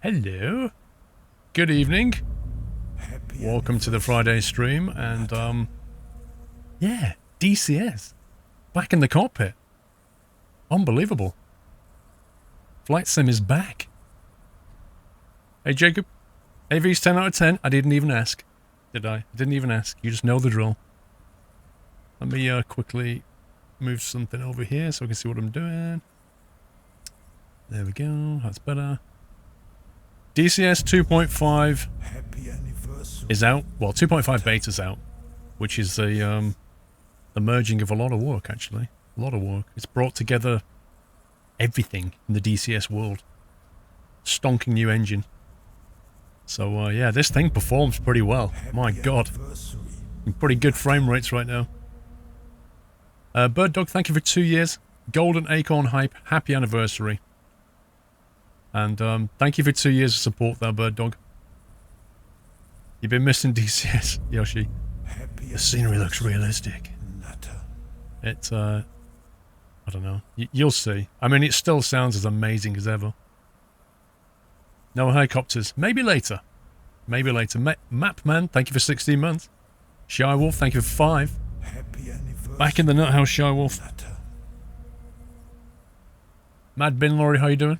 Hello. Good evening. Welcome to the Friday stream, and, yeah, DCS. Back in the cockpit. Unbelievable. Flight Sim is back. Hey, Jacob. AV's 10 out of 10. I didn't even ask. Did I? I didn't even ask. You just know the drill. Let me, quickly move something over here so I can see what I'm doing. There we go. That's better. DCS 2.5 is out. Well, 2.5 beta's out, which is the merging of a lot of work, actually. A lot of work. It's brought together everything in the DCS world. Stonking new engine. So, yeah, this thing performs pretty well. My God. Pretty good frame rates right now. Bird Dog, thank you for 2 years. Golden Acorn Hype, happy anniversary. And thank you for 2 years of support there, Bird Dog. You've been missing DCS, Yoshi. The scenery looks realistic. It's, I don't know. You'll see. I mean, it still sounds as amazing as ever. No helicopters. Maybe later. Maybe later. Mapman, thank you for 16 months. Shy Wolf, thank you for 5. Back in the nut house, Shy Wolf. Mad Bin Lorry, how you doing?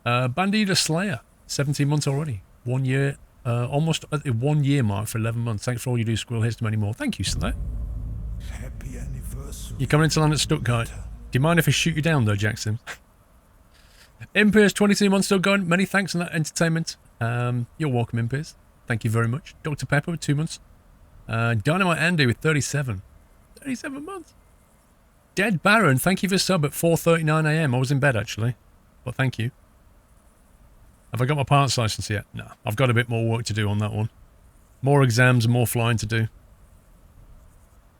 Bandita Slayer, 17 months already. 1 year, almost at the 1 year mark for 11 months. Thanks for all you do, Squirrel. Here's to many more. Thank you, Slayer. Happy anniversary. You're coming to land at Stuttgart. Do you mind if I shoot you down, though, Jackson? Impiers, 22 months still going. Many thanks on that entertainment. You're welcome, Impiers. Thank you very much. Dr. Pepper with 2 months. Dynamite Andy with 37. 37 months. Dead Baron, thank you for sub at 4:39 AM. I was in bed, actually. But thank you. Have I got my parts license yet? No. I've got a bit more work to do on that one. More exams and more flying to do.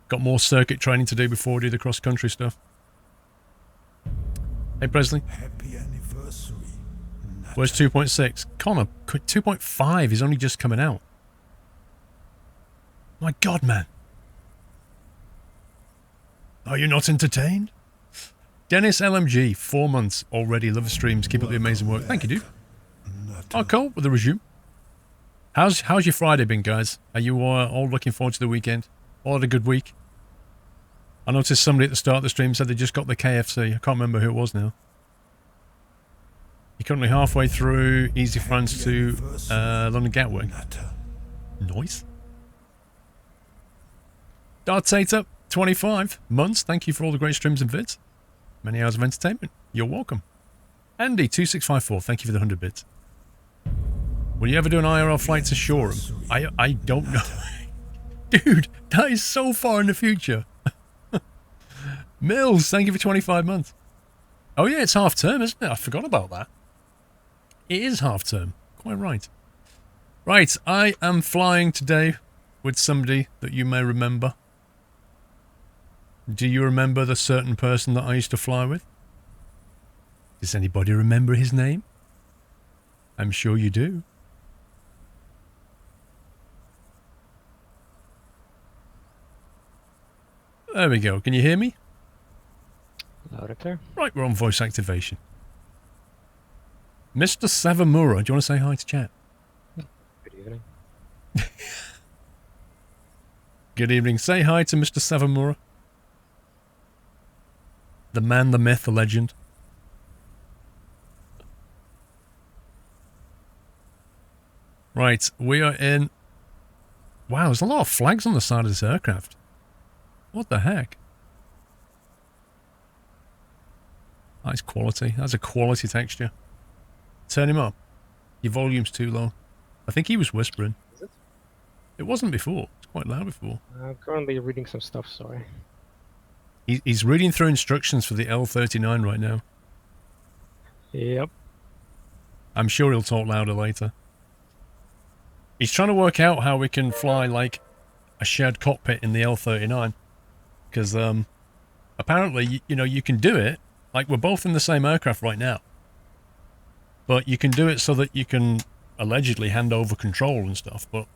Got more circuit training to do before we do the cross-country stuff. Hey, Presley. Happy anniversary. Where's 2.6? Connor, 2.5 is only just coming out. My God, man. Are you not entertained? Dennis LMG, 4 months already. Love the streams. Keep up the amazing work. Thank you, dude. Oh, cool. With the resume. How's your Friday been, guys? Are you all looking forward to the weekend? All had a good week? I noticed somebody at the start of the stream said they just got the KFC. I can't remember who it was now. You're currently halfway through Easy France to London Gatwick. Nice. Dartator, 25 months. Thank you for all the great streams and vids. Many hours of entertainment. You're welcome. Andy, 2654. Thank you for the 100 bits. Will you ever do an IRL flight to Shoreham? I don't know. Dude, that is so far in the future. Mills, thank you for 25 months. Oh yeah, it's half term, isn't it? I forgot about that. It is half term. Quite right. Right, I am flying today with somebody that you may remember. Do you remember the certain person that I used to fly with? Does anybody remember his name? I'm sure you do. There we go. Can you hear me? Loud and clear. Right, we're on voice activation. Mr. Savamura, do you want to say hi to chat? Good evening. Good evening. Say hi to Mr. Savamura. The man, the myth, the legend. Right, we are in... Wow, there's a lot of flags on the side of this aircraft. What the heck? Nice quality. That's a quality texture. Turn him up. Your volume's too low. I think he was whispering. Is it? It wasn't before. It's quite loud before. I'm currently reading some stuff, sorry. He's reading through instructions for the L39 right now. Yep. I'm sure he'll talk louder later. He's trying to work out how we can fly, like, a shared cockpit in the L39. Because, apparently, you know, you can do it. Like, we're both in the same aircraft right now. But you can do it so that you can allegedly hand over control and stuff. But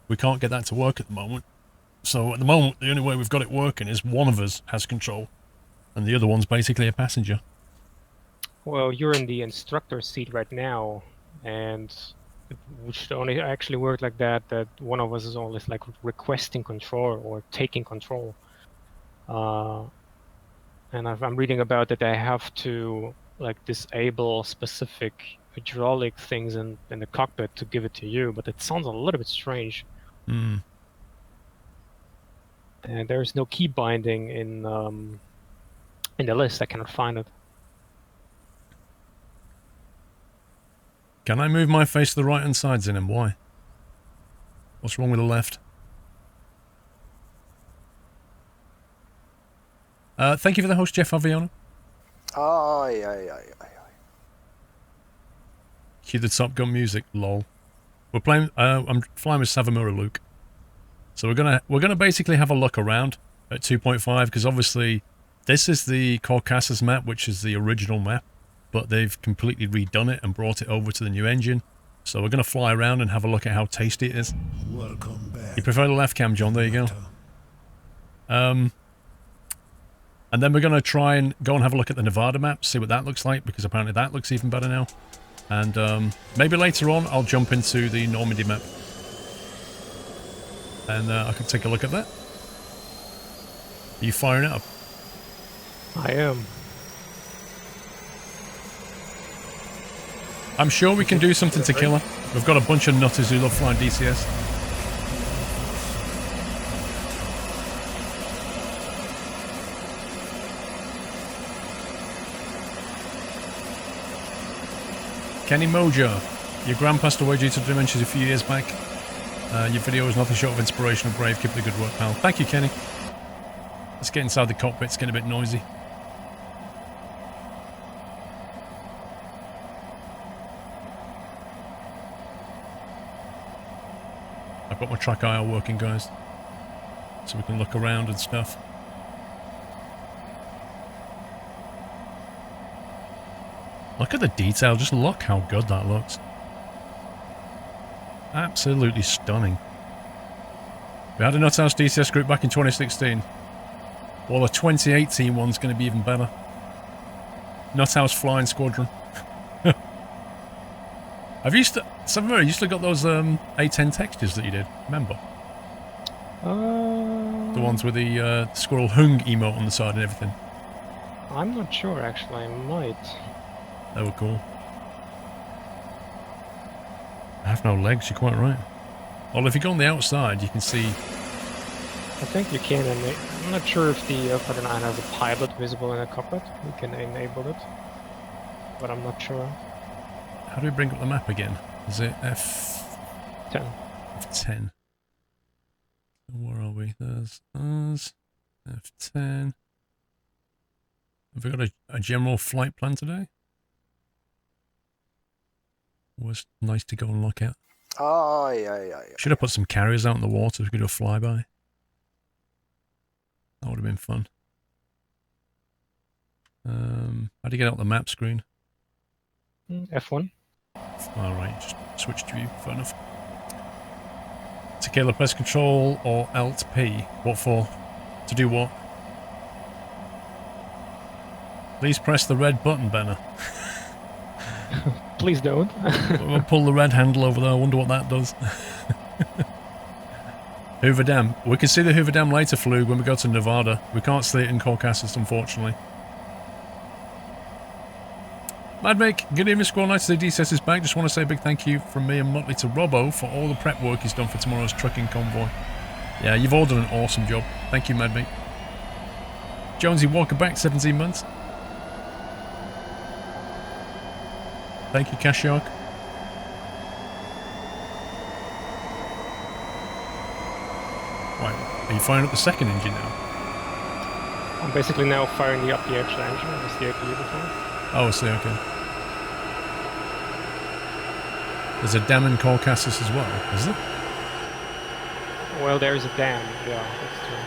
we can't get that to work at the moment. So, at the moment, the only way we've got it working is one of us has control. And the other one's basically a passenger. Well, you're in the instructor seat right now, and it should only actually work like that, that one of us is always like requesting control or taking control. And I'm reading about that I have to like disable specific hydraulic things in the cockpit to give it to you, but it sounds a little bit strange. Hmm. And there's no key binding in the list. I cannot find it. Can I move my face to the right-hand side, Zin, and why? What's wrong with the left? Thank you for the host, Jeff Aviona. Aye, aye, aye, aye. Cue the Top Gun music, lol. We're playing, I'm flying with Savamura Luke. So we're gonna basically have a look around at 2.5, because obviously this is the Caucasus map, which is the original map, but they've completely redone it and brought it over to the new engine. So we're gonna fly around and have a look at how tasty it is. Welcome back. You prefer the left cam, John? There you go. And then we're going to try and go and have a look at the Nevada map, see what that looks like, because apparently that looks even better now. And maybe later on I'll jump into the Normandy map. And I can take a look at that. Are you firing it up? I am. I'm sure we can do something to kill her. We've got a bunch of nutters who love flying DCS. Kenny Mojo, your gran passed away due to dementia a few years back. Your video was nothing short of inspirational, brave. Keep up the good work, pal. Thank you, Kenny. Let's get inside the cockpit. It's getting a bit noisy. I've got my track IR working, guys, so we can look around and stuff. Look at the detail, just look how good that looks. Absolutely stunning. We had a Nuthouse DCS group back in 2016. Well, the 2018 one's going to be even better. Nuthouse Flying Squadron. Have you still got those A10 textures that you did? Remember? The ones with the squirrel hung emote on the side and everything. I'm not sure, actually. I might. They were cool. I have no legs, you're quite right. Well, if you go on the outside, you can see... I think you can. I'm not sure if the Fighter 9 has a pilot visible in the cockpit. You can enable it, but I'm not sure. How do we bring up the map again? Is it F10? F10. Where are we? There's us. F10. Have we got a general flight plan today? Was nice to go and look at. Aye, aye, aye. Should have put some carriers out in the water so we could do a flyby. That would have been fun. How do you get out the map screen? F1. Alright, just switch to view. Fair enough. Tequila press control or Alt P? What for? To do what? Please press the red button, Benner. Please don't. We'll pull the red handle over there. I wonder what that does. Hoover Dam. We can see the Hoover Dam later, Flug, when we go to Nevada. We can't see it in Caucasus, unfortunately. Mad Mick, good evening, Squirrel Knights. The DCS is back. Just want to say a big thank you from me and Muttley to Robbo for all the prep work he's done for tomorrow's trucking convoy. Yeah, you've all done an awesome job. Thank you, Mad Mick. Jonesy Walker back, 17 months. Thank you, Cash Shark. Right, are you firing up the second engine now? I'm basically now firing up the extra engine. That's the APU before. Oh, I see, okay. There's a dam in Caucasus as well, is there? Well, there's a dam. Yeah, that's true.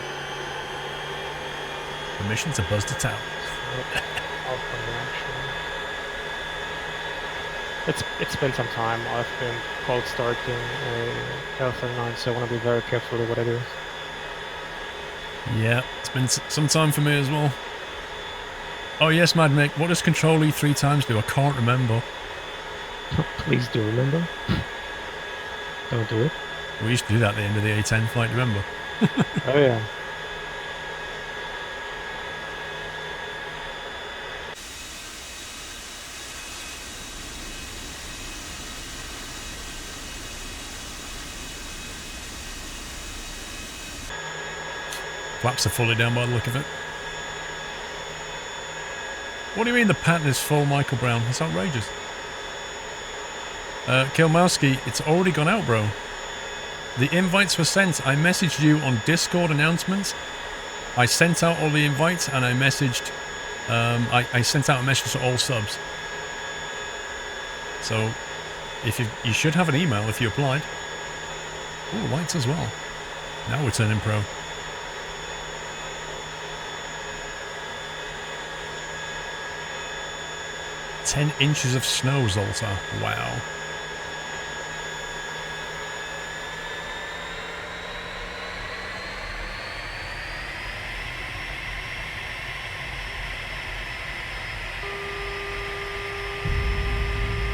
Permission to buzz the tower. It's been some time. I've been cold starting L39, so I want to be very careful with what I do. Yeah, it's been some time for me as well. Oh yes, Mad Mick. What does Control E 3 times do? I can't remember. Please do remember. Don't do it. We used to do that at the end of the A10 flight, remember? Oh yeah. Flaps are fully down by the look of it. What do you mean the pattern is full, Michael Brown? It's outrageous. Kilmowski, it's already gone out, bro. The invites were sent. I messaged you on Discord announcements. I sent out all the invites and I messaged... I sent out a message to all subs. So, if you should have an email if you applied. Ooh, lights as well. Now we're turning pro. 10 inches of snow, Zoltar. Wow.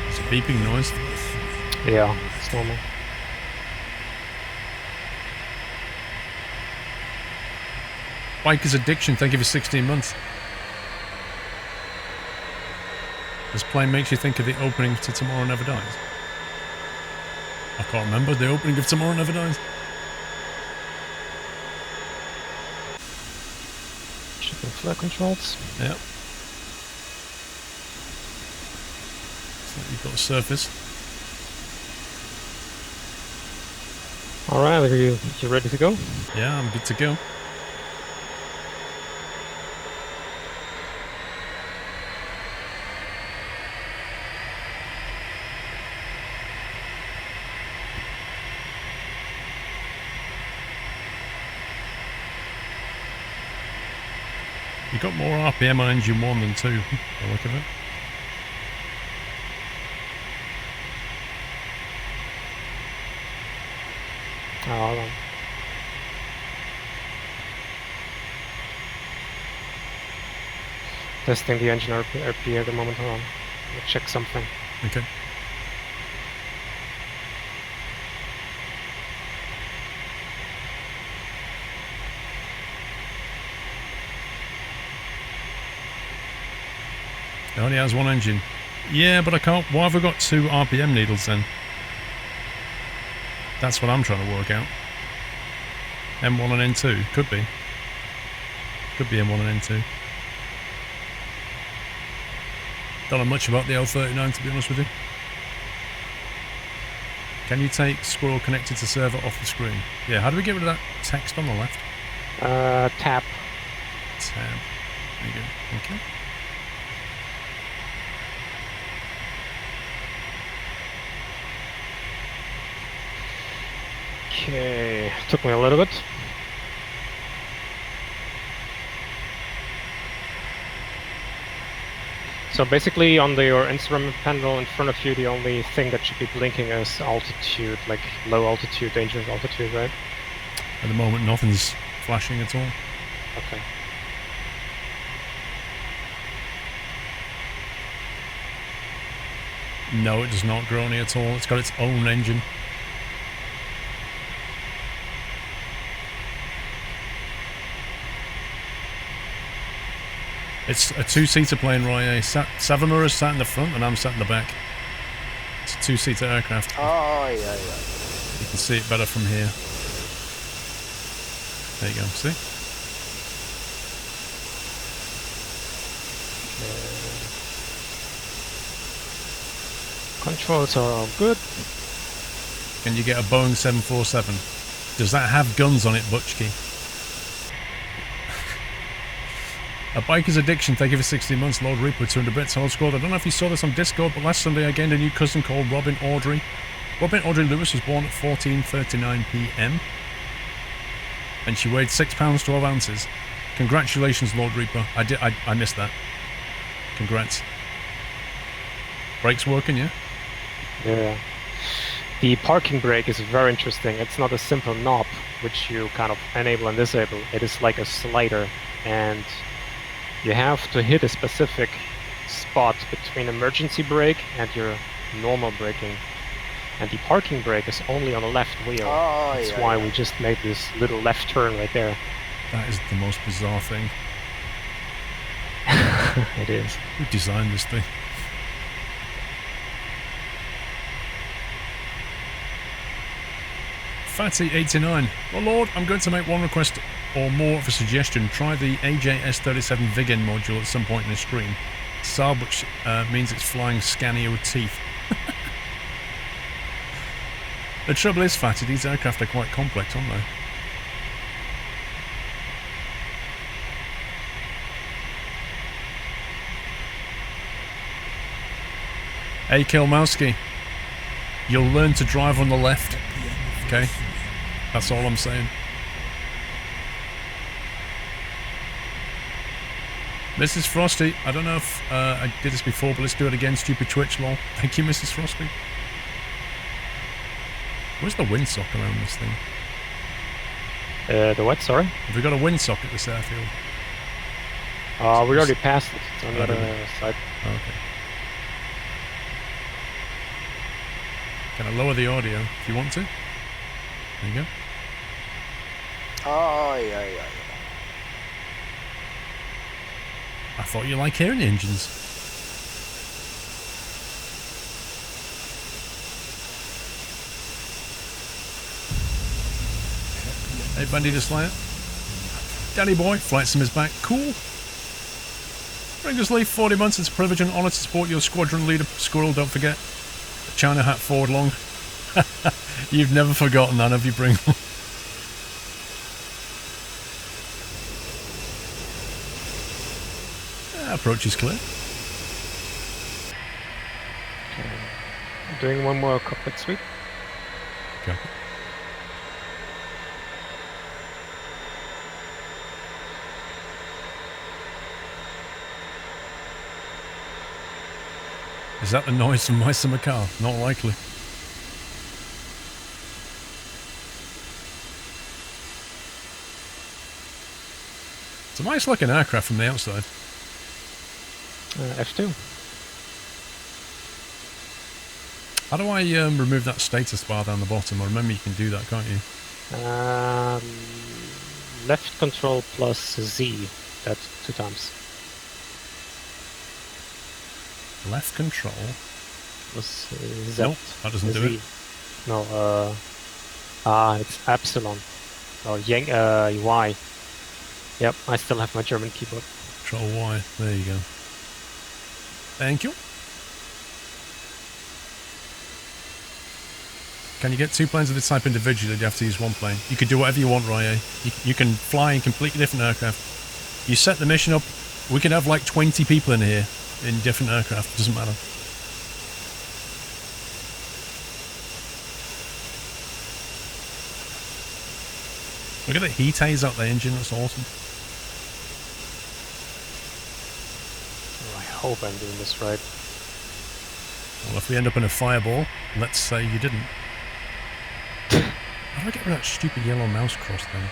It's a beeping noise. Yeah, it's normal. Biker's Addiction, thank you for 16 months. This plane makes you think of the opening to Tomorrow Never Dies. I can't remember the opening of Tomorrow Never Dies. Checking flight controls. Yep. So you've got a surface. Alright, are you ready to go? Yeah, I'm good to go. You got more RPM on engine 1 than 2, by the look of it. Oh, hold on. Testing the engine RP at the moment. Hold on. Let me check something. Okay. It only has one engine. Yeah, but I can't... Why have we got 2 RPM needles then? That's what I'm trying to work out. M1 and N2. Could be. Could be M1 and N2. Don't know much about the L39, to be honest with you. Can you take Squirrel connected to server off the screen? Yeah, how do we get rid of that text on the left? Tab. Tab. There you go. Okay. Okay, took me a little bit. So basically on your instrument panel in front of you, the only thing that should be blinking is altitude, like low altitude, dangerous altitude, right? At the moment, nothing's flashing at all. Okay. No, it does not Grony at all. It's got its own engine. It's a 2-seater plane, Roy. Savamura's sat in the front and I'm sat in the back. It's a 2-seater aircraft. Oh, yeah. You can see it better from here. There you go, see? Controls are all good. Can you get a Boeing 747? Does that have guns on it, Butchkey? A Biker's Addiction, thank you for 16 months. Lord Reaper, 200 bits. Hard Squad. I don't know if you saw this on Discord, but last Sunday I gained a new cousin called Robin Audrey. Robin Audrey Lewis was born at 14:39 p.m. and she weighed 6 pounds 12 ounces. Congratulations, Lord Reaper. I missed that. Congrats. Brakes working, yeah? Yeah. The parking brake is very interesting. It's not a simple knob which you kind of enable and disable. It is like a slider, and You have to hit a specific spot between emergency brake and your normal braking. And the parking brake is only on the left wheel. That's why we just made this little left turn right there. That is the most bizarre thing. It is. Who designed this thing? Fatty89. Well, Lord, I'm going to make one request or more of a suggestion. Try the AJS37 VIGIN module at some point in the stream. Saab, which means it's flying scanny with teeth. The trouble is, Fatty, these aircraft are quite complex, aren't they? Hey, Kilmowski, you'll learn to drive on the left, okay? That's all I'm saying. Mrs. Frosty, I don't know if I did this before, but let's do it again. Stupid Twitch, lol. Thank you, Mrs. Frosty. Where's the windsock around this thing? The what, sorry? Have we got a windsock at this airfield? We already passed it. It's on the other side. Oh, okay. Can I lower the audio if you want to? There you go. I thought you like hearing the engines. Hey, Bandita Slayer. Danny Boy, Flight Sim is back. Cool. Bringers Leaf, 40 months. It's a privilege and honour to support your squadron leader, Squirrel. Don't forget. China hat forward long. You've never forgotten that, have you, Bringle? Approach is clear. Okay. Doing one more cockpit sweep. Okay. Is that the noise from my summer car? Not likely. It's a nice looking aircraft from the outside. F2. How do I remove that status bar down the bottom? I remember you can do that, can't you? Left control plus Z. That's 2 times. Left control. Plus Z. Nope, that doesn't do it. No, it's epsilon. Or Y. Yep, I still have my German keyboard. Control Y. There you go. Thank you. Can you get 2 planes of this type individually? You have to use 1 plane. You can do whatever you want, Rye. You can fly in completely different aircraft. You set the mission up. We can have like 20 people in here in different aircraft. Doesn't matter. Look at the heat haze out the engine. That's awesome. I hope I'm doing this right. Well, if we end up in a fireball, let's say you didn't. How do I get rid of that stupid yellow mouse cross thing?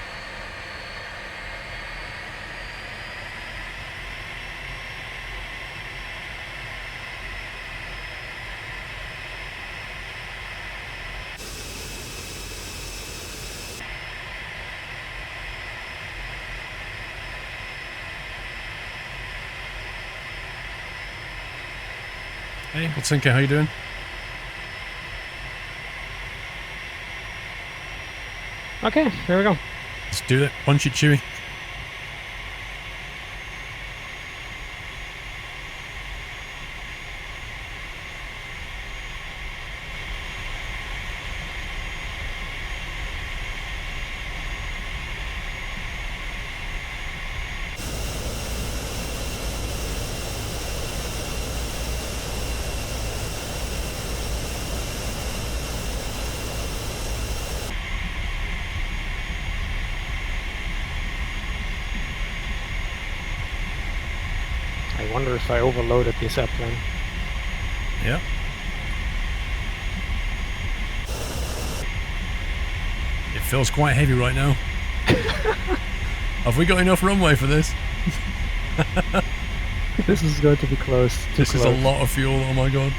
Hey, Botsinka, how you doing? Okay, here we go. Let's do it. Punch it, Chewie. I wonder if I overloaded this airplane. Yeah. It feels quite heavy right now. Have we got enough runway for this? This is going to be close. This is a lot of fuel, oh my god.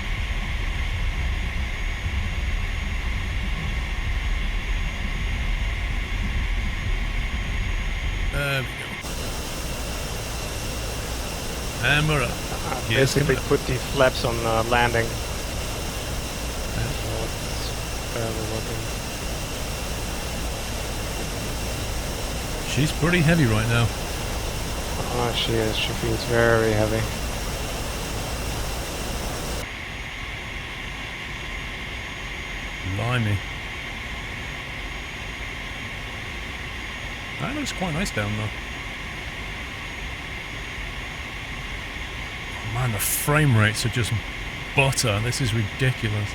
There we go. And we're up. Basically put the flaps on landing. She's pretty heavy right now. Oh, she is. She feels very heavy. Blimey. That looks quite nice down though. Oh man, the frame rates are just butter. This is ridiculous.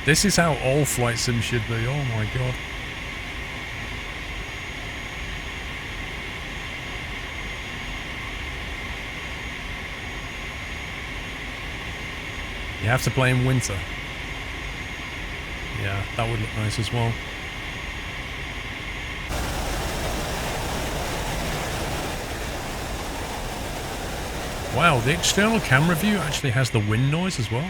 This is how all flight sims should be. Oh my god. You have to play in winter. Yeah, that would look nice as well. Wow, the external camera view actually has the wind noise as well.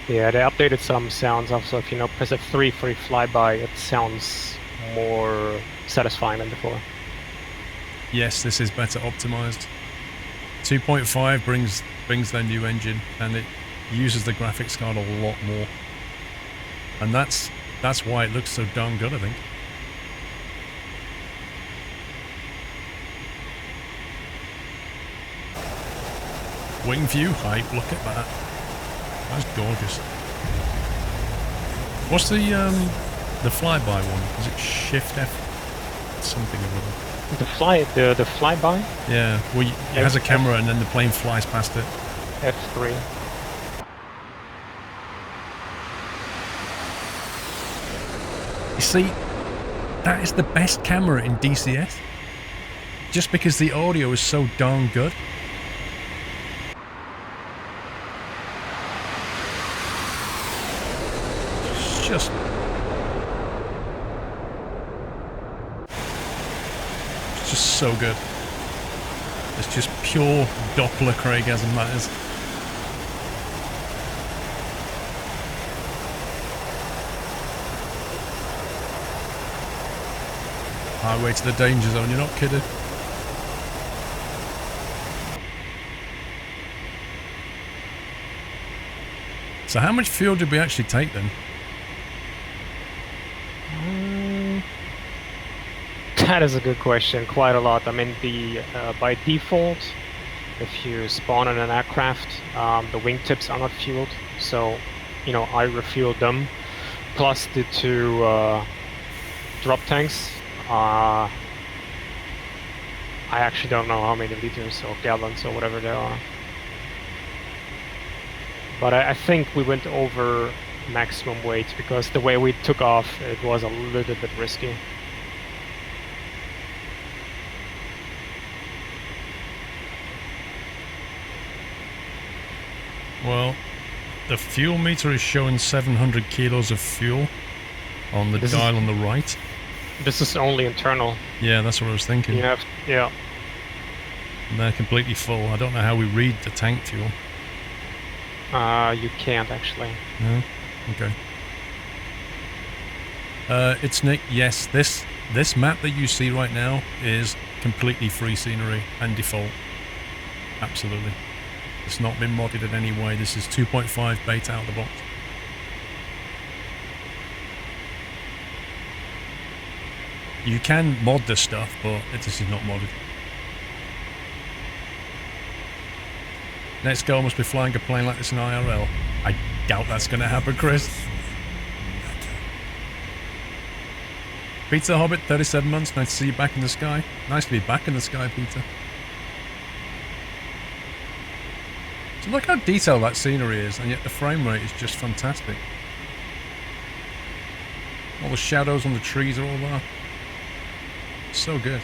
Yeah, they updated some sounds also. If you know, press F3 for a flyby, it sounds more satisfying than before. Yes, this is better optimized. 2.5 brings their new engine, and it uses the graphics card a lot more. And that's why it looks so darn good, I think. Wing view hype, look at that. That's gorgeous. What's the flyby one? Is it Shift F something or other? The flyby? Yeah, well, it has a camera and then the plane flies past it. F3. You see, that is the best camera in DCS. Just because the audio is so darn good. It's just so good. It's just pure Doppler Craigasm, that is. Highway to the danger zone, you're not kidding. So how much fuel did we actually take then? That is a good question. Quite a lot. I mean, by default, if you spawn in an aircraft, the wingtips are not fueled. So, you know, I refueled them. Plus the two drop tanks. I actually don't know how many liters or gallons or whatever they are. But I think we went over maximum weight because the way we took off, it was a little bit risky. Well, the fuel meter is showing 700 kilos of fuel on the dial on the right. This is only internal. Yeah, that's what I was thinking. Yeah. And they're completely full. I don't know how we read the tank fuel. You can't actually. No? Okay. It's Nick. Yes, this map that you see right now is completely free scenery and default. Absolutely. It's not been modded in any way. This is 2.5 beta out of the box. You can mod this stuff, but this is not modded. Next goal must be flying a plane like this in IRL. I doubt that's going to happen, Chris. Peter Hobbit, 37 months. Nice to see you back in the sky. Nice to be back in the sky, Peter. So look how detailed that scenery is, and yet the frame rate is just fantastic. All the shadows on the trees are all there. So good.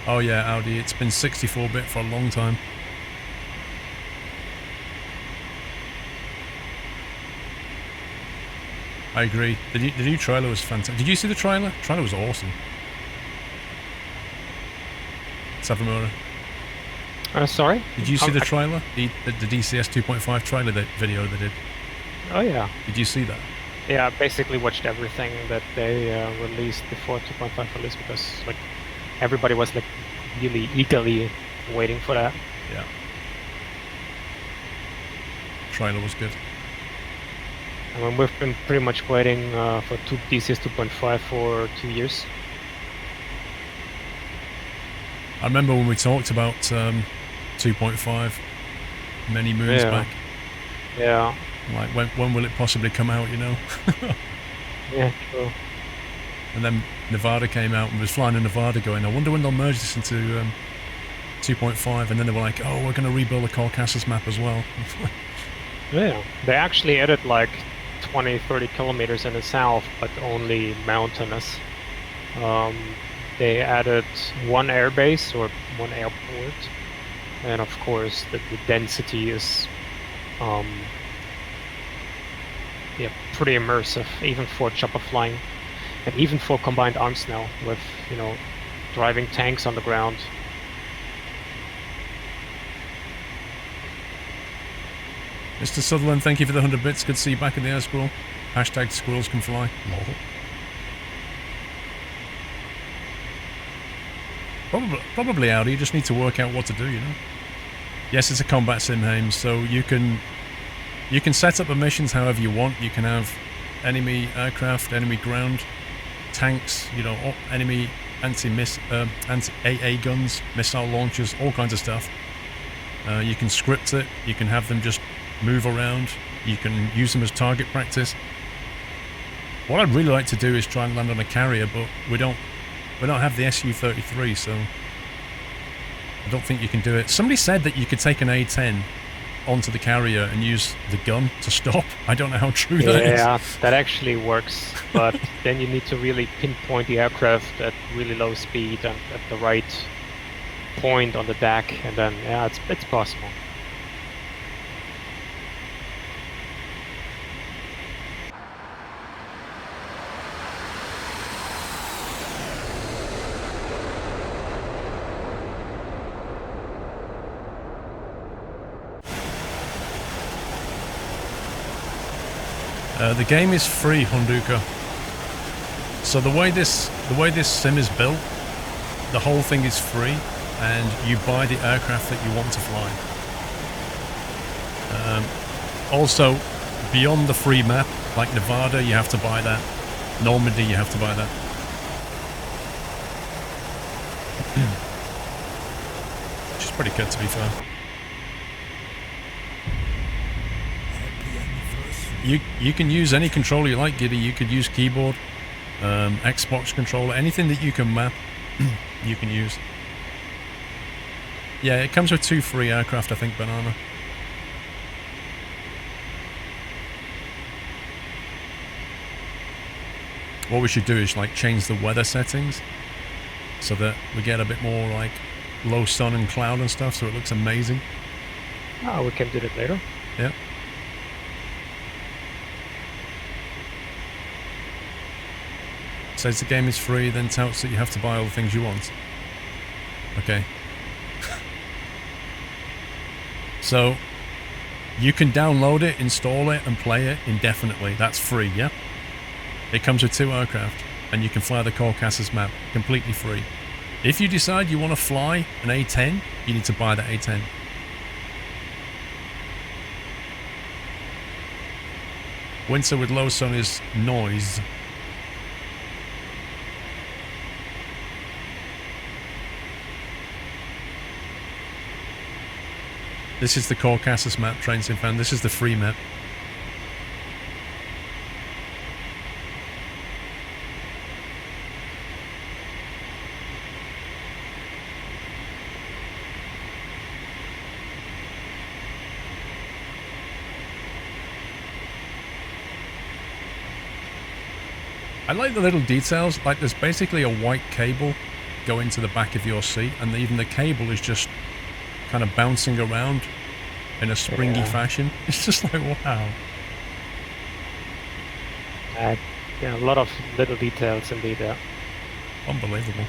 Oh yeah, Audi, it's been 64-bit for a long time. I agree. The new trailer was fantastic. Did you see the trailer? The trailer was awesome. Savamura. Sorry? Did you see the trailer? The DCS 2.5 trailer video they did? Oh yeah. Did you see that? Yeah, I basically watched everything that they released before 2.5 release because like everybody was like really eagerly waiting for that. Yeah. Trailer was good. I mean, we've been pretty much waiting for DCS 2.5 for 2 years. I remember when we talked about 2.5 many moons back. Yeah. Like, when will it possibly come out, you know? Yeah, true. And then Nevada came out and was flying in Nevada going, I wonder when they'll merge this into 2.5. And then they were like, oh, we're going to rebuild the Caucasus map as well. Yeah. They actually added like 20, 30 kilometers in the south, but only mountainous. They added one airbase or one airport. And of course, the density is pretty immersive, even for chopper flying, and even for combined arms now, with driving tanks on the ground. Mr. Sutherland, thank you for the 100 bits. Good to see you back in the air, Squirrel. Hashtag squirrels can fly. Lol. Probably, Audi. You just need to work out what to do, you know. Yes, it's a combat sim, Hames, so you can set up the missions however you want. You can have enemy aircraft, enemy ground, tanks, enemy anti-AA guns, missile launchers, all kinds of stuff. You can script it. You can have them just move around. You can use them as target practice. What I'd really like to do is try and land on a carrier, but we don't have the Su-33, so I don't think you can do it. Somebody said that you could take an A-10 onto the carrier and use the gun to stop. I don't know how true that is. Yeah, that actually works, but then you need to really pinpoint the aircraft at really low speed and at the right point on the deck, and then yeah, it's possible. The game is free, Honduka. So the way this sim is built, the whole thing is free, and you buy the aircraft that you want to fly. Also, beyond the free map, like Nevada, you have to buy that. Normandy, you have to buy that. Which is pretty good, to be fair. You can use any controller you like, Giddy. You could use keyboard, Xbox controller, anything that you can map, you can use. Yeah, it comes with 2 free aircraft, I think, Banana. What we should do is like change the weather settings so that we get a bit more like low sun and cloud and stuff, so it looks amazing. Oh, we can do that later. Yeah. Says the game is free, then touts that you have to buy all the things you want. Okay. So, you can download it, install it, and play it indefinitely. That's free, yeah? It comes with 2 aircraft, and you can fly the Caucasus map completely free. If you decide you want to fly an A-10, you need to buy the A-10. Winter with low sun is noise. This is the Caucasus map, Train Sim fan. This is the free map. I like the little details. Like, there's basically a white cable going to the back of your seat, and even the cable is just kind of bouncing around in a springy fashion. It's just like, wow. Yeah, a lot of little details indeed. Yeah. Unbelievable.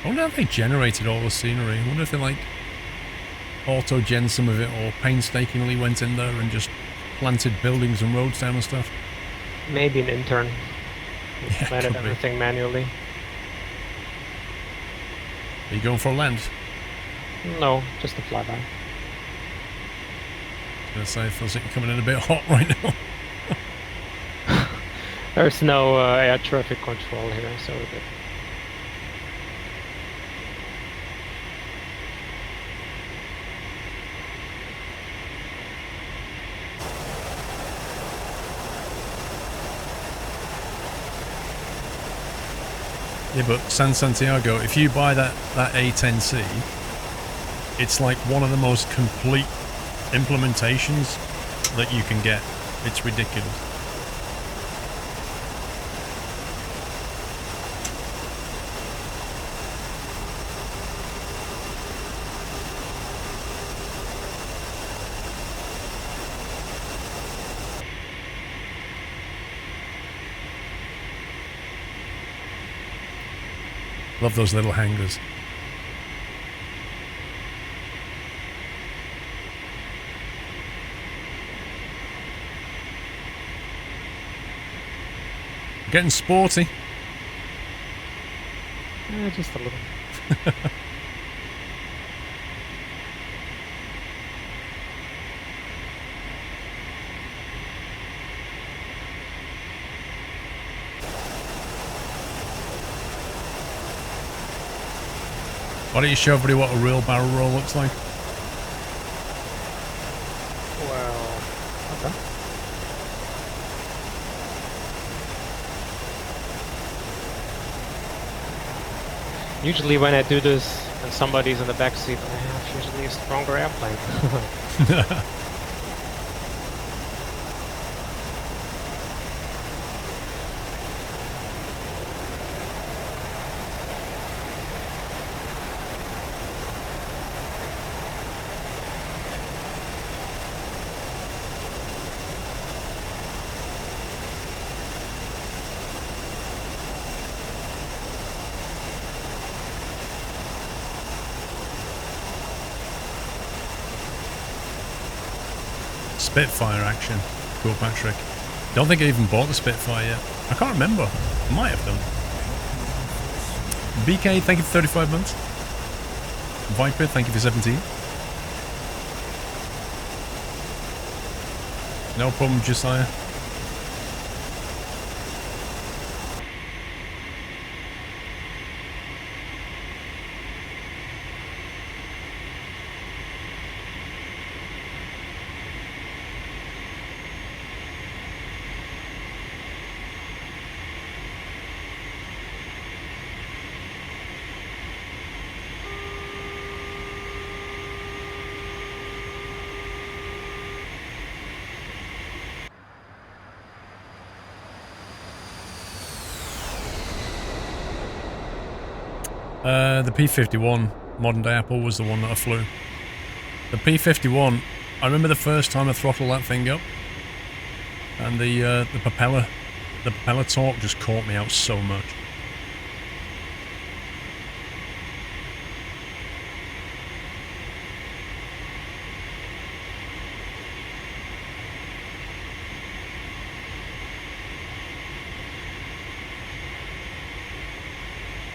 I wonder if they generated all the scenery. I wonder if they like auto-gen some of it or painstakingly went in there and just planted buildings and roads down and stuff. Maybe an intern Yeah, planted could be. everything manually. Are you going for a land? No, just a flyby. I was going to say, it feels like you're coming in a bit hot right now. There's no air traffic control here, so we're good. Yeah, but San Santiago, if you buy that A10C, it's like one of the most complete implementations that you can get. It's ridiculous. Love those little hangars. Getting sporty. Just a little. Why don't you show everybody what a real barrel roll looks like? Well, okay. Usually when I do this and somebody's in the back seat, I have usually a stronger airplane. Spitfire action. Cool, Patrick. Don't think I even bought the Spitfire yet. I can't remember. I might have done. BK, thank you for 35 months. Viper, thank you for 17. No problem, Josiah. The P-51 modern day Apple was the one that I flew. The P-51, I remember the first time I throttled that thing up, and the propeller torque just caught me out so much.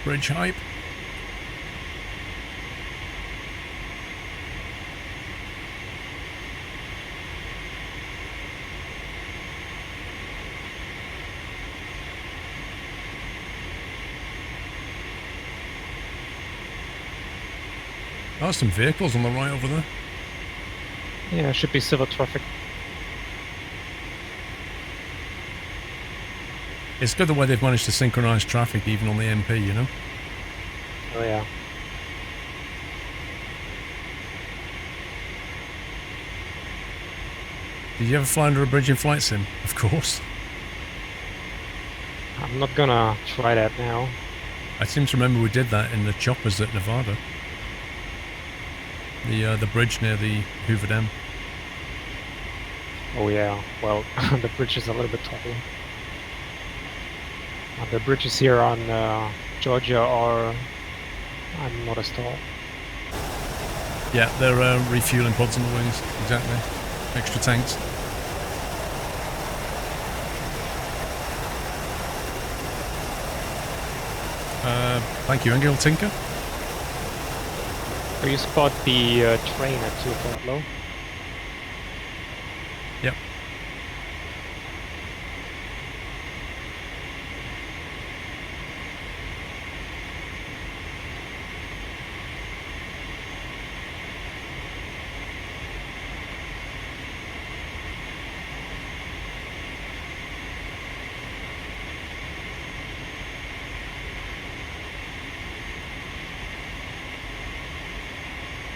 Bridge hype. Oh, some vehicles on the right over there. Yeah, it should be civil traffic. It's good the way they've managed to synchronize traffic even on the MP, you know? Oh yeah. Did you ever fly under a bridge in Flight Sim? Of course. I'm not gonna try that now. I seem to remember we did that in the choppers at Nevada. The bridge near the Hoover Dam. Oh yeah, well, the bridge is a little bit tall. The bridges here on Georgia are not as tall. Yeah, they're refueling pods on the wings. Exactly. Extra tanks. Thank you, Engel Tinker. So you spot the train at 2 o'clock low? Yep.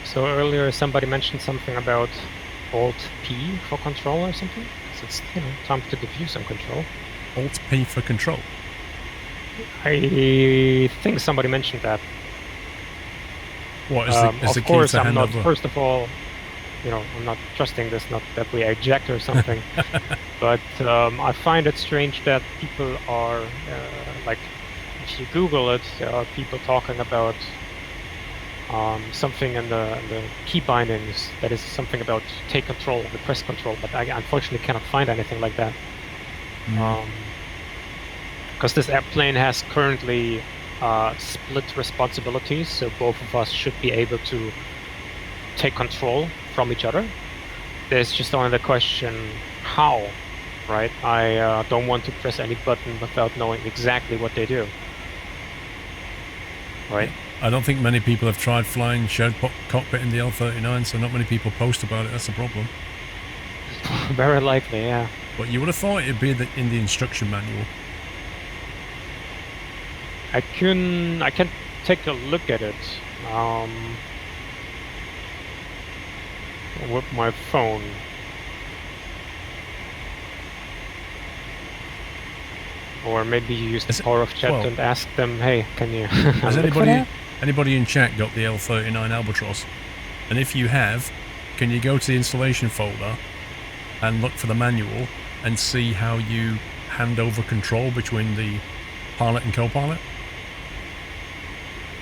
So earlier somebody mentioned something about Alt-P for control or something. So it's, you know, time to diffuse some control. Alt-P for control. I think somebody mentioned that. What is the of key course, to I'm hand not. over? First of all, you know, I'm not trusting this. Not that we eject or something, but I find it strange that people are like, if you Google it, there are people talking about something in the key bindings that is something about take control, request control, but I unfortunately cannot find anything like that. Because this airplane has currently split responsibilities, so both of us should be able to take control from each other. There's just only the question how, right? I don't want to press any button without knowing exactly what they do, right? I don't think many people have tried flying shared cockpit in the L-39, so not many people post about it. That's the problem. Very likely, yeah. But you would have thought it'd be in the instruction manual. I can take a look at it with my phone. Or maybe you use the power of chat and ask them, hey, can you Has look for that? anybody in chat got the L-39 Albatross? And if you have, can you go to the installation folder and look for the manual and see how you hand over control between the pilot and co-pilot?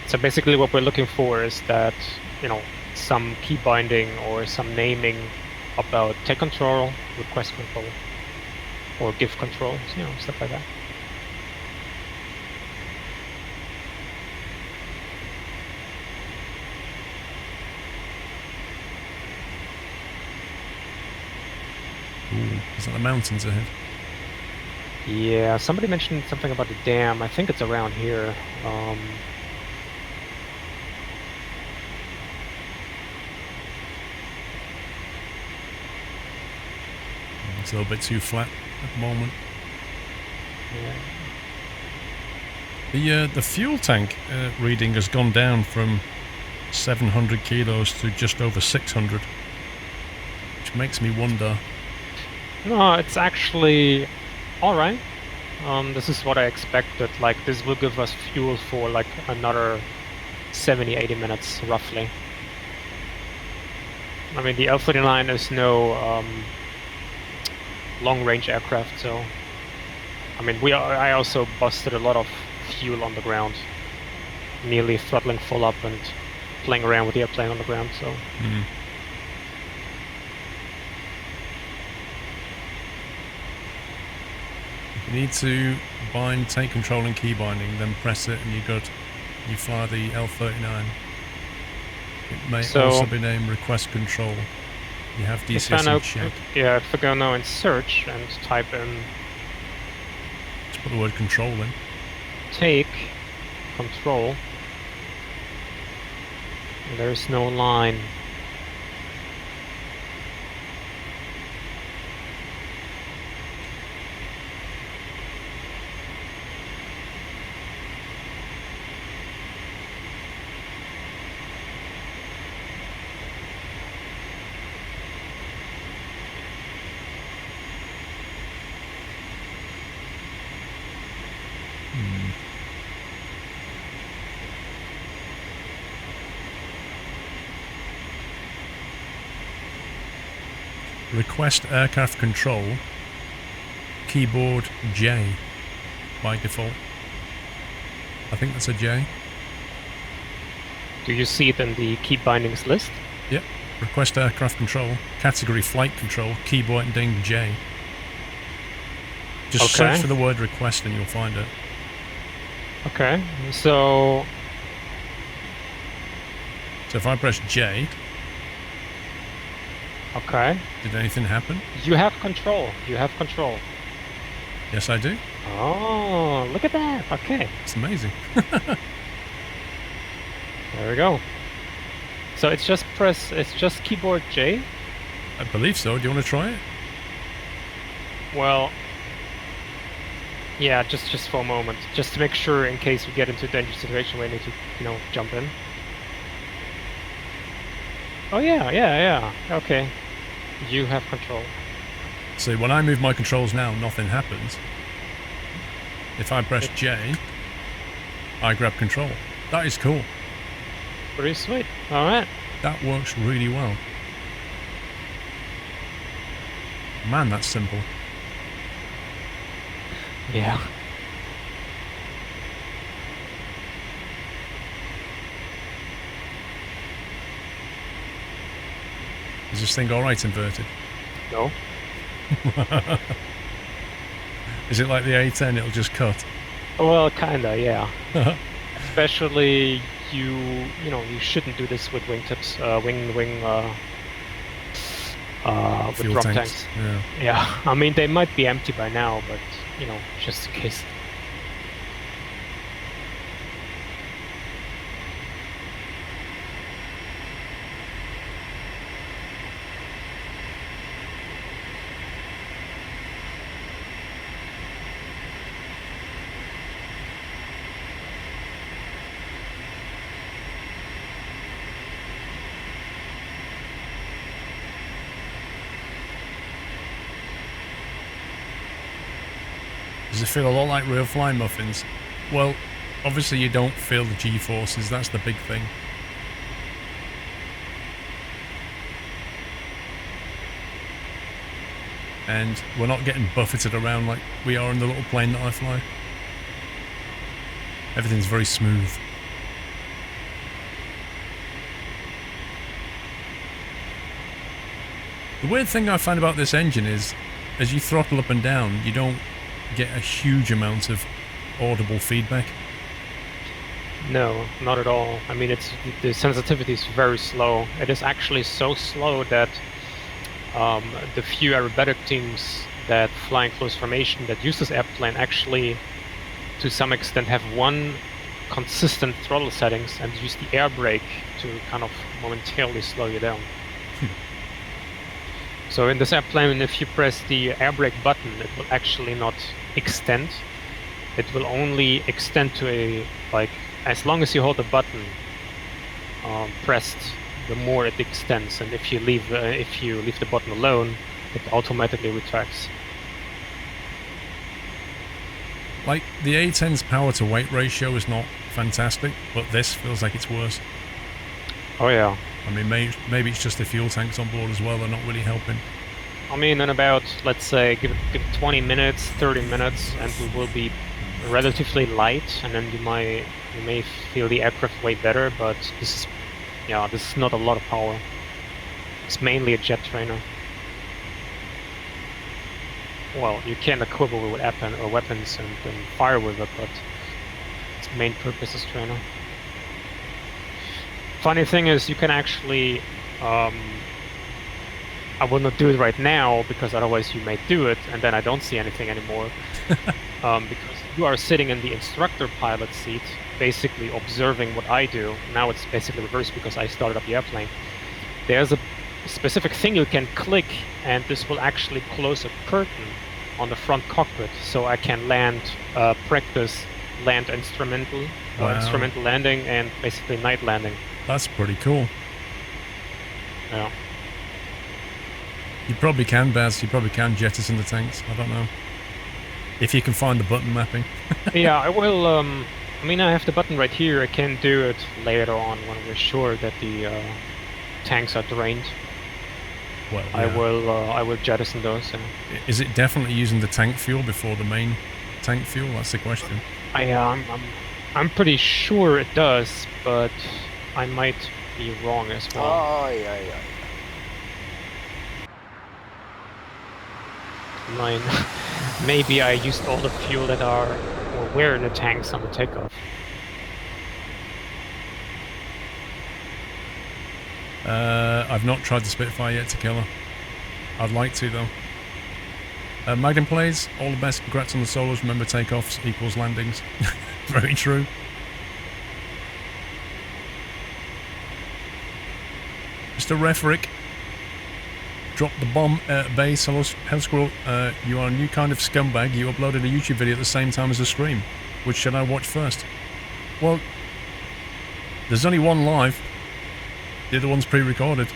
So basically what we're looking for is that, you know, some key binding or some naming about take control, request control, or give control, you know, stuff like that. Ooh, is that the mountains ahead? Yeah, somebody mentioned something about the dam. I think it's around here. It's a little bit too flat at the moment. Yeah. The fuel tank reading has gone down from 700 kilos to just over 600, which makes me wonder. No, it's actually all right. This is what I expected. Like, this will give us fuel for like another 70-80 minutes roughly. I mean, the L-39 is no long-range aircraft, so I mean, I also busted a lot of fuel on the ground, nearly throttling full up and playing around with the airplane on the ground. So. You need to bind, take control and key binding, then press it, and you're good. You fly the L-39. It may also be named request control. You have DCS in check. Yeah, if I go now in search and type in... Just put the word control in. Take control. There's no line. request aircraft control, keyboard J by default. I think that's a J. Do you see it in the key bindings list? Yep. Request aircraft control, category flight control, keyboard ding J. Just search for the word request and you'll find it. Okay, so if I press J... Okay. Did anything happen? You have control. You have control. Yes, I do. Oh, look at that. Okay. It's amazing. There we go. So it's just keyboard J? I believe so. Do you want to try it? Well, yeah, just for a moment. Just to make sure in case we get into a dangerous situation where we need to, jump in. Oh yeah. Okay. You have control. See, when I move my controls now, nothing happens. If I press J, I grab control. That is cool. Pretty sweet. Alright. That works really well. Man, that's simple. Yeah. Is this thing alright inverted? No. Is it like the A10, it'll just cut? Well, kinda, yeah. Especially you shouldn't do this with wingtips, with drum tanks. Yeah, I mean they might be empty by now, but just in case. Does it feel a lot like real flying muffins? Well, obviously you don't feel the G-forces, that's the big thing. And we're not getting buffeted around like we are in the little plane that I fly. Everything's very smooth. The weird thing I find about this engine is, as you throttle up and down, you don't get a huge amount of audible feedback. No, not at all. I mean, the sensitivity is very slow. It is actually so slow that the few aerobatic teams that fly in close formation that use this airplane actually, to some extent, have one consistent throttle settings and use the air brake to kind of momentarily slow you down. So in this airplane, if you press the air brake button, it will actually not extend. It will only extend to as long as you hold the button pressed, the more it extends. And if you leave the button alone, it automatically retracts. Like, the A10's power to weight ratio is not fantastic, but this feels like it's worse. Oh yeah. I mean, maybe it's just the fuel tanks on board as well, they're not really helping. I mean, in about, let's say, give it 20 minutes, 30 minutes, and we will be relatively light, and then you may feel the aircraft way better, but this is not a lot of power. It's mainly a jet trainer. Well, you can equip it with weapons and fire with it, but its main purpose is trainer. Funny thing is, you can actually, I will not do it right now, because otherwise you may do it, and then I don't see anything anymore. Because you are sitting in the instructor pilot seat, basically observing what I do. Now it's basically reversed because I started up the airplane. There's a specific thing you can click, and this will actually close a curtain on the front cockpit, so I can practice land instrumental landing, and basically night landing. That's pretty cool. Yeah. You probably can, Baz. You probably can jettison the tanks. I don't know. If you can find the button mapping. Yeah, I will. I mean, I have the button right here. I can do it later on when we're sure that the tanks are drained. Well, I yeah. will jettison those. Is it definitely using the tank fuel before the main tank fuel? That's the question. I'm pretty sure it does, but I might be wrong as well. Aye, aye, aye. Mine. Maybe I used all the fuel that are or were in the tanks on the takeoff. I've not tried the Spitfire yet to kill her. I'd like to though. Magnum plays, all the best, congrats on the solos, remember takeoffs equals landings. Very true. Mr. Refrick, drop the bomb base. Hello Squirrel, you are a new kind of scumbag. You uploaded a YouTube video at the same time as the stream. Which should I watch first? Well, there's only one live. The other one's pre-recorded.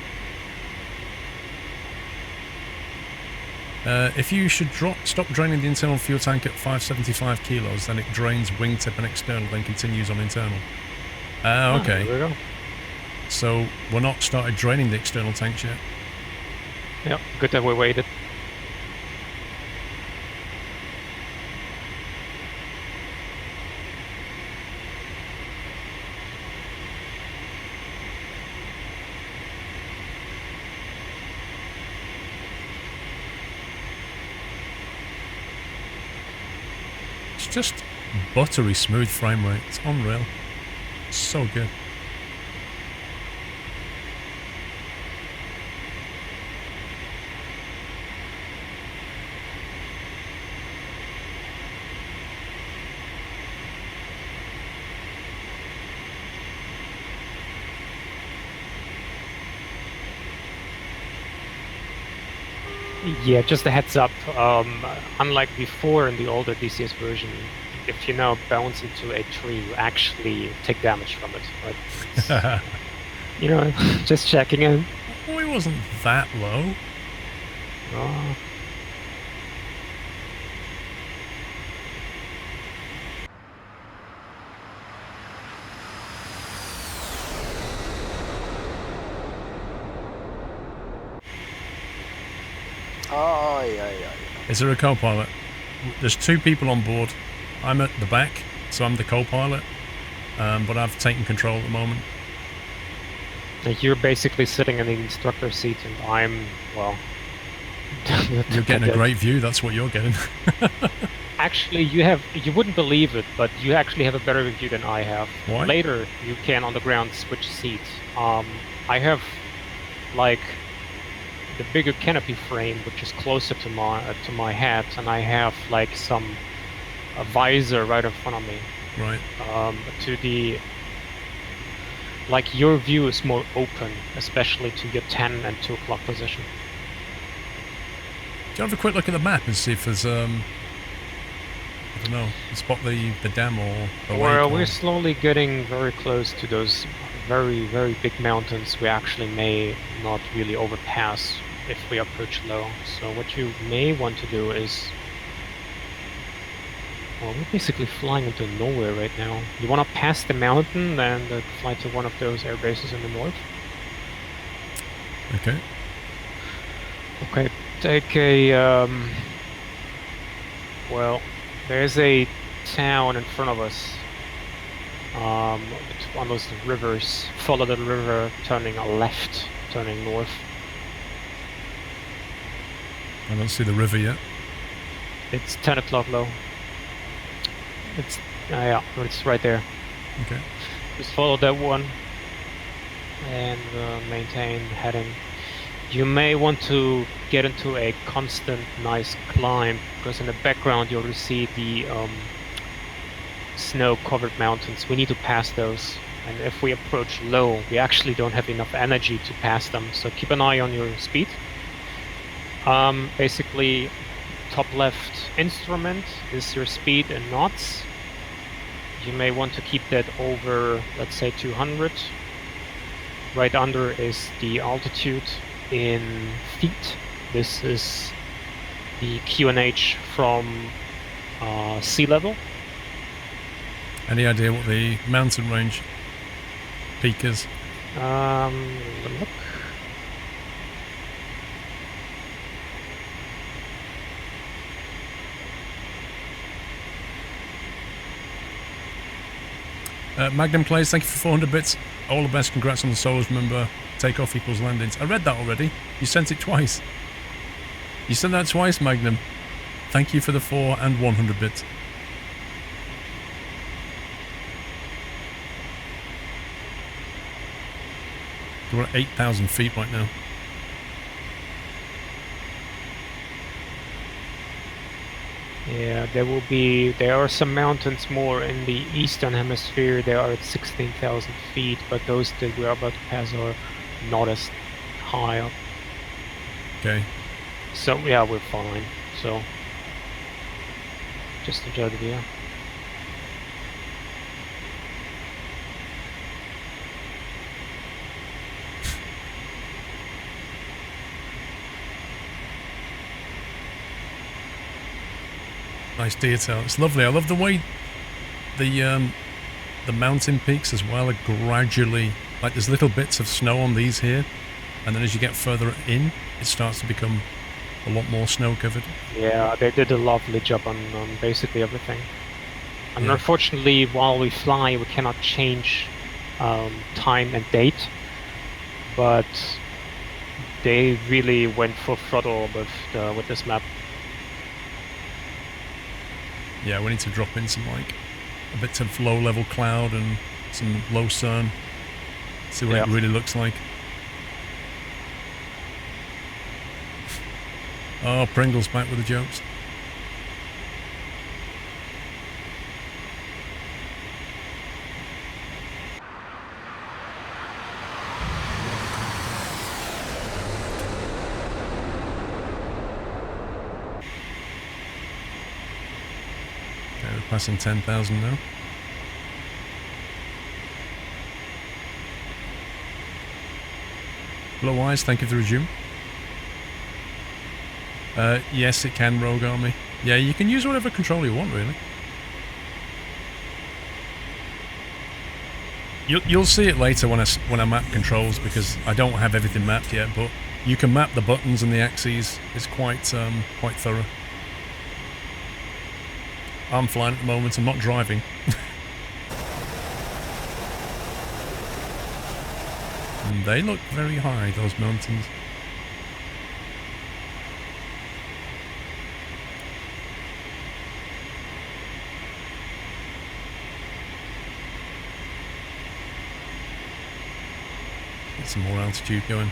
If you should stop draining the internal fuel tank at 575 kilos, then it drains wingtip and external, then continues on internal. Okay. There we go. So we're not started draining the external tanks yet. Yeah, good that we waited. It's just buttery smooth frame rate. It's unreal. So good. Yeah, just a heads up. Unlike before in the older DCS version, if you now bounce into a tree, you actually take damage from it. Right? You know, just checking in. Oh, it wasn't that low. Oh. Aye, aye, aye. Is there a co-pilot? There's two people on board. I'm at the back, so I'm the co-pilot, but I've taken control at the moment. Like you're basically sitting in the instructor seat, and I'm, well... You're getting a great view, that's what you're getting. Actually, you wouldn't believe it, but you actually have a better view than I have. Why? Later, you can on the ground switch seats. I have, like, the bigger canopy frame, which is closer to my head, and I have like a visor right in front of me. Right. To the, like, your view is more open, especially to your 10 and 2 o'clock position. Do you have a quick look at the map and see if there's I don't know, spot the dam or the lake? Well, we're slowly getting very close to those very, very big mountains we actually may not really overpass if we approach low. So what you may want to do is... Well, we're basically flying into nowhere right now. You want to pass the mountain and fly to one of those air bases in the north. Okay. Okay, take a... well, there's a town in front of us. It's one of those rivers. Follow the river, turning left, turning north. I don't see the river yet. It's 10 o'clock low. It's yeah, it's right there. Okay. Just follow that one and maintain heading. You may want to get into a constant nice climb, because in the background you'll see the snow-covered mountains. We need to pass those, and if we approach low, we actually don't have enough energy to pass them, so keep an eye on your speed. Basically, top left instrument is your speed in knots. You may want to keep that over, let's say, 200. Right under is the altitude in feet. This is the QNH from sea level. Any idea what the mountain range peak is? Look. Magnum Plays, thank you for 400 bits. All the best, congrats on the solos. Remember, takeoff equals landings. I read that already. You sent it twice. You sent that twice, Magnum. Thank you for the 4 and 100 bits. We're at 8,000 feet right now. Yeah, there are some mountains more in the eastern hemisphere. They are at 16,000 feet, but those that we are about to pass are not as high up. Okay. So yeah, we're fine. So just enjoy the view. Nice detail. It's lovely. I love the way the mountain peaks as well are gradually, like there's little bits of snow on these here, and then as you get further in, it starts to become a lot more snow covered. Yeah, they did a lovely job on basically everything. And Yeah. unfortunately, while we fly, we cannot change time and date, but they really went full throttle with this map. Yeah, we need to drop in some like a bit of low level cloud and some low sun. See what it really looks like. Oh, Pringle's back with the jokes. Okay, we're passing 10,000 now. Blue Eyes, thank you for the resume. Yes, it can, Rogue Army. Yeah, you can use whatever controller you want, really. You'll see it later when I map controls, because I don't have everything mapped yet, but you can map the buttons and the axes. It's quite thorough. I'm flying at the moment, I'm not driving. And they look very high, those mountains. Get some more altitude going.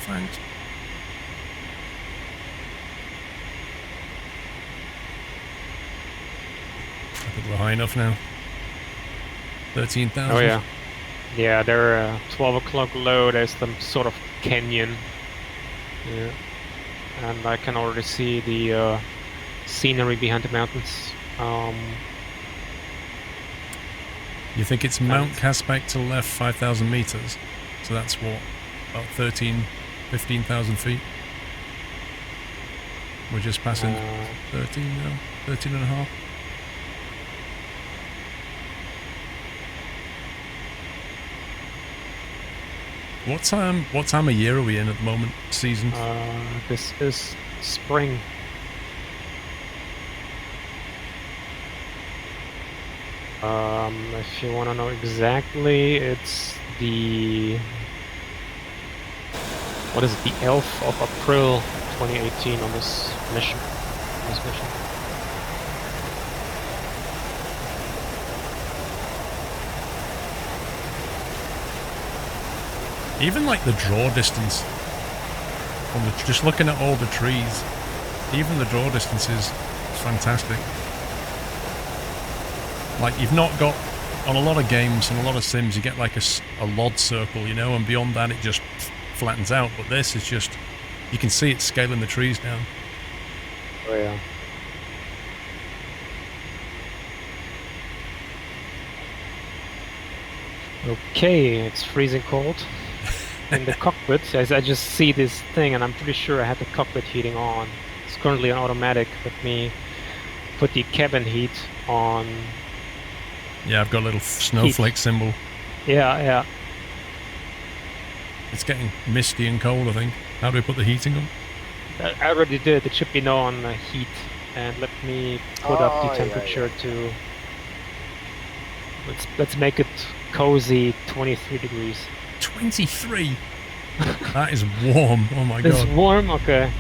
Thanks. I think we're high enough now. 13,000. Oh yeah. Yeah, they're 12 o'clock low. There's some sort of canyon. Yeah. And I can already see the scenery behind the mountains. You think it's Mount Caspek to the left 5,000 meters? So that's what? About 15,000 feet? We're just passing 13 now? 13 and a half? What time of year are we in at the moment? Season? This is spring. If you want to know exactly, it's the... What is it? The 11th of April 2018 on this mission. Even like the draw distance, from just looking at all the trees, even the draw distance is fantastic. Like you've not got, on a lot of games and a lot of sims, you get like a LOD circle, you know, and beyond that it just flattens out, but this is just, you can see it scaling the trees down. Oh yeah. Okay, it's freezing cold. in the cockpit, as I just see this thing, and I'm pretty sure I had the cockpit heating on. It's currently on automatic. Let me put the cabin heat on. Yeah, I've got a little snowflake symbol. Yeah. It's getting misty and cold, I think. How do we put the heating on? I already did. It should be now on heat. And let me put up the temperature to. Let's make it cozy, 23 degrees. 23. That is warm. Oh my It's god. warm. Okay.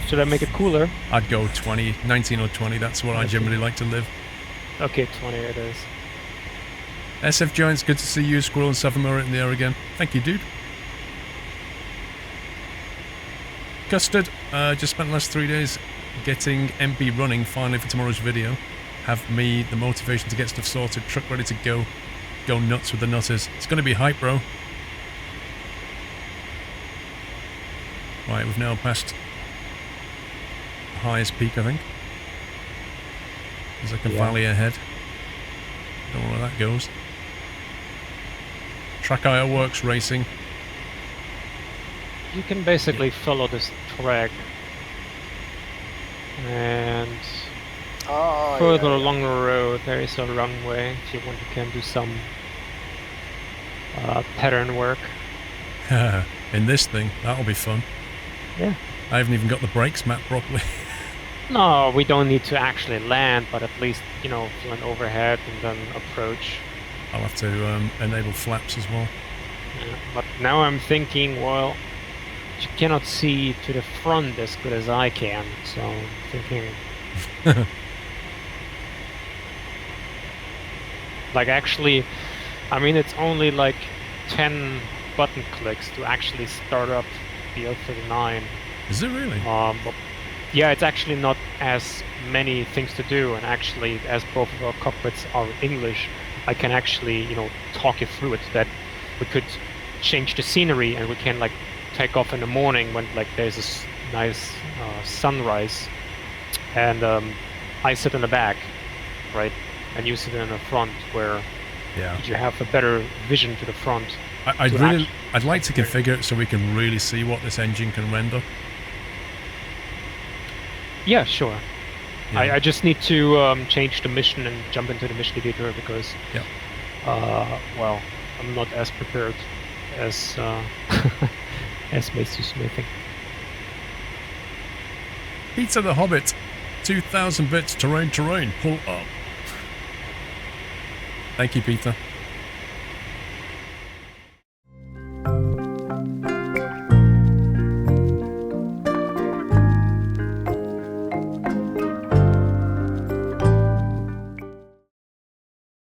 Should I make it cooler? I'd go 20, 19 or 20. That's where I generally like to live. Okay, 20 it is. SF Giants, good to see you. Squirrel and Savamura in the air again. Thank you, dude. Custard, just spent the last 3 days getting MP running finally for tomorrow's video. Have me the motivation to get stuff sorted, truck ready to go. Go nuts with the nutters. It's going to be hype, bro. Right, we've now passed the highest peak, I think. There's like a valley ahead. Don't know where that goes. Track IO Works Racing. You can basically follow this track. And further along the road there is a runway. If you want, you can do some pattern work. In this thing, that'll be fun. Yeah. I haven't even got the brakes mapped properly. No, we don't need to actually land, but at least, you know, land overhead and then approach. I'll have to enable flaps as well. Yeah, but now I'm thinking, well, you cannot see to the front as good as I can, so I'm thinking... like, actually, I mean, it's only like 10 button clicks to actually start up the L39. Is it really? But yeah, it's actually not as many things to do, and actually, as both of our cockpits are English, I can actually, you know, talk you through it, that we could change the scenery and we can, like, take off in the morning when, like, there's this nice sunrise, and I sit in the back, right, and you sit in the front, where you have a better vision to the front. I'd like to configure it so we can really see what this engine can render. Yeah, sure. Yeah. I just need to change the mission and jump into the mission editor because, well, I'm not as prepared as as Macy Smithing. Pizza the Hobbit, 2,000 bits, terrain, pull up. Thank you, Peter.